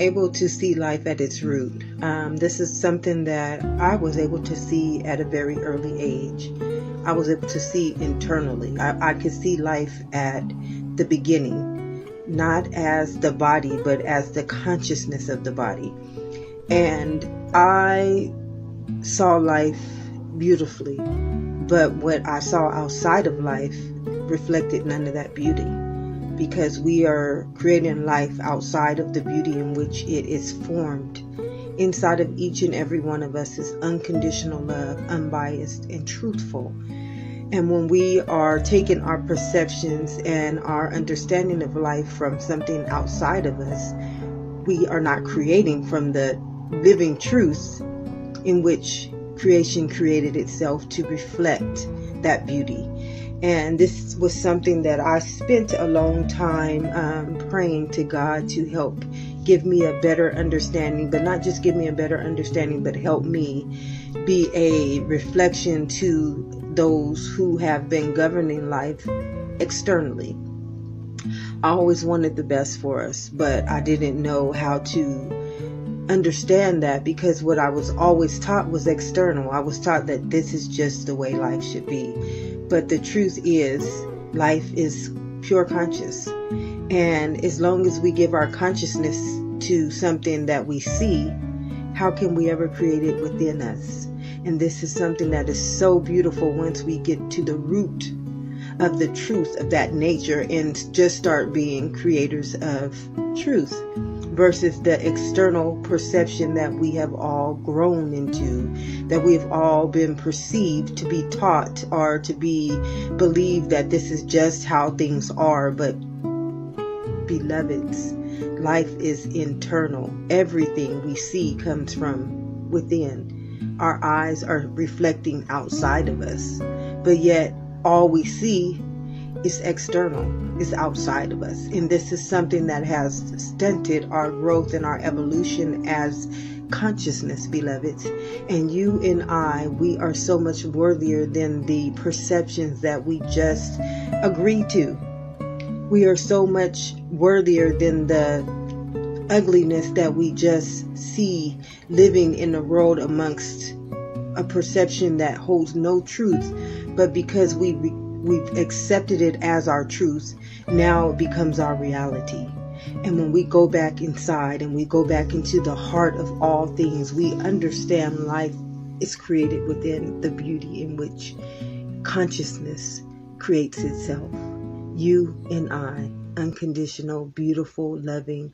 able to see life at its root. This is something that I was able to see at a very early age. I was able to see internally. I could see life at the beginning, not as the body, but as the consciousness of the body. And I saw life beautifully, but what I saw outside of life reflected none of that beauty, because we are creating life outside of the beauty in which it is formed. Inside of each and every one of us is unconditional love, unbiased and truthful. And when we are taking our perceptions and our understanding of life from something outside of us, we are not creating from the living truth in which creation created itself to reflect that beauty. And this was something that I spent a long time praying to God to help give me a better understanding, but not just give me a better understanding, but help me be a reflection to those who have been governing life externally. I always wanted the best for us, but I didn't know how to understand that, because what I was always taught was external. I was taught that this is just the way life should be. But the truth is, life is pure conscious. And as long as we give our consciousness to something that we see, how can we ever create it within us? And this is something that is so beautiful once we get to the root of the truth of that nature and just start being creators of truth, versus the external perception that we have all grown into, that we've all been perceived to be taught or to be believed that this is just how things are. But beloveds, life is internal. Everything we see comes from within. Our eyes are reflecting outside of us, but yet all we see is external, is outside of us. And this is something that has stunted our growth and our evolution as consciousness, beloveds. And you and I, we are so much worthier than the perceptions that we just agree to. We are so much worthier than the ugliness that we just see living in the world amongst a perception that holds no truth. But because we've accepted it as our truth, now it becomes our reality. And when we go back inside and we go back into the heart of all things, we understand life is created within the beauty in which consciousness creates itself. You and I, unconditional, beautiful, loving